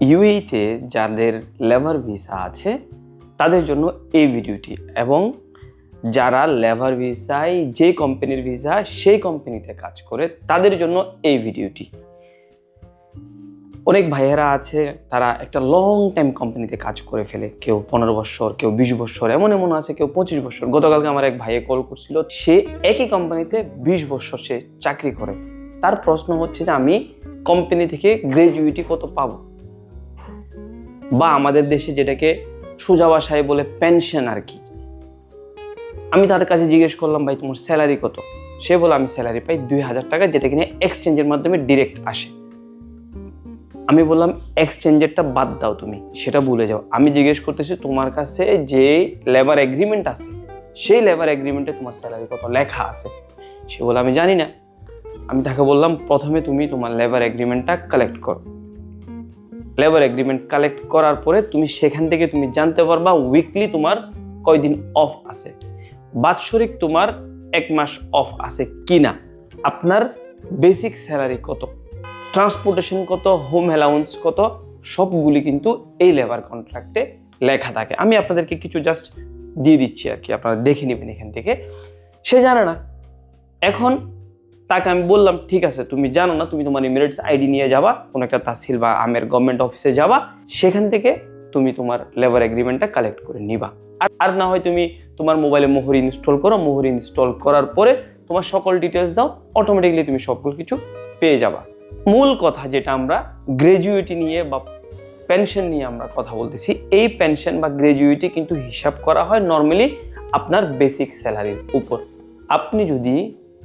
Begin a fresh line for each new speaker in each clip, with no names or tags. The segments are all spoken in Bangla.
ইউএইতে যাদের লেবার ভিসা আছে তাদের জন্য এই ভিডিওটি, এবং যারা লেবার ভিসায় যে কোম্পানির ভিসা সেই কোম্পানিতে কাজ করে তাদের জন্য এই ভিডিওটি। অনেক ভাইয়েরা আছে তারা একটা লং টাইম কোম্পানিতে কাজ করে ফেলে, কেউ 15 বছর, কেউ 20 বছর, এমন আছে কেউ 25 বছর। গতকালকে আমার এক ভাইয়ে কল করছিল, সে একই কোম্পানিতে 20 বছর সে চাকরি করে। তার প্রশ্ন হচ্ছে যে আমি কোম্পানি থেকে গ্র্যাজুইটি কত পাবো, বা আমাদের দেশে যেটাকে সোজা ভাষায় বলে পেনশন আর কি। আমি তার কাছে জিজ্ঞেস করলাম, ভাই তোমার স্যালারি কত? সে বলে আমি স্যালারি পাই 2000 টাকা, যেটা কিনা এক্সচেঞ্জের মাধ্যমে ডিরেক্ট আসে। আমি বললাম এক্সচেঞ্জেরটা বাদ দাও, তুমি সেটা ভুলে যাও। আমি জিজ্ঞেস করতেছি তোমার কাছে যে লেবার এগ্রিমেন্ট আছে সেই লেবার এগ্রিমেন্টে তোমার স্যালারি কত লেখা আছে? সে বলে আমি জানি না। আমি তাকে বললাম প্রথমে তুমি তোমার লেবার এগ্রিমেন্টটা কালেক্ট করো। লেবার এগ্রিমেন্ট কালেক্ট করার পরে তুমি সেখান থেকে তুমি জানতে পারবা উইকলি তোমার কয়দিন অফ আছে, বাৎসরিক তোমার 1 মাস অফ আছে কিনা, আপনার বেসিক স্যালারি কত, ট্রান্সপোর্টেশন কত, হোম অ্যালাউন্স কত, সবগুলি কিন্তু এই লেবার কন্ট্রাক্টে লেখা থাকে। আমি আপনাদেরকে কিছু জাস্ট দিয়ে দিচ্ছি আর কি, আপনারা দেখে নেবেন এখান থেকে। সে জানে না। এখন তাকে আমি বললাম ঠিক আছে, তুমি জানো না, তুমি তোমার এমিরেটস আইডি নিয়ে যাবা, কোনো একটা তাহসিল বা আমের গভর্নমেন্ট অফিসে যাবা, সেখান থেকে তুমি তোমার লেবার এগ্রিমেন্টটা কালেক্ট করে নিবা। আর না হয় তুমি তোমার মোবাইলে মোহর ইনস্টল করো, মোহর ইনস্টল করার পরে তোমার সকল ডিটেলস দাও, অটোমেটিকলি তুমি সকল কিছু পেয়ে যাবা। মূল কথা যেটা আমরা গ্র্যাজুইটি নিয়ে বা পেনশন নিয়ে আমরা কথা বলতেছি, এই পেনশন বা গ্র্যাজুইটি কিন্তু হিসাব করা হয় নর্মালি আপনার বেসিক স্যালারির উপর। আপনি যদি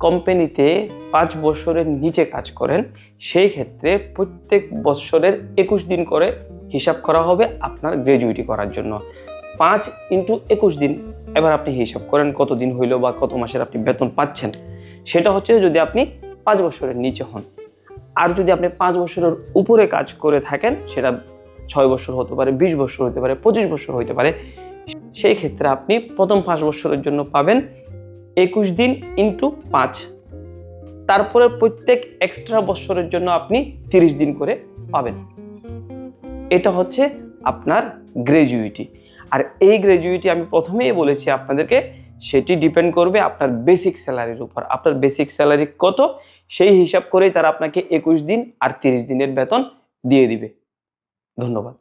কোম্পানিতে 5 বছরের নিচে কাজ করেন, সেই ক্ষেত্রে প্রত্যেক বছরের 21 দিন করে হিসাব করা হবে আপনার গ্র্যাজুইটি করার জন্য। 5 × 21 দিন, এবার আপনি হিসাব করেন কত দিন হইল বা কত মাসের আপনি বেতন পাচ্ছেন। সেটা হচ্ছে যদি আপনি 5 বছরের নিচে হন। আর যদি আপনি 5 বছরের উপরে কাজ করে থাকেন, সেটা 6 বছর হতে পারে, 20 বছর হতে পারে, 25 বছর হতে পারে, সেই ক্ষেত্রে আপনি প্রথম 5 বছরের জন্য পাবেন 21 দিন × 5। তারপরে প্রত্যেক এক্সট্রা বছরের জন্য আপনি 30 দিন করে পাবেন। এটা হচ্ছে আপনার গ্র্যাজুইটি। আর এই গ্র্যাজুইটি আমি প্রথমেই বলেছি আপনাদেরকে, সেটি ডিপেন্ড করবে আপনার বেসিক স্যালারির উপর। আপনার বেসিক স্যালারি কত সেই হিসাব করেই তারা আপনাকে 21 দিন আর 30 দিনের বেতন দিয়ে দিবে। ধন্যবাদ।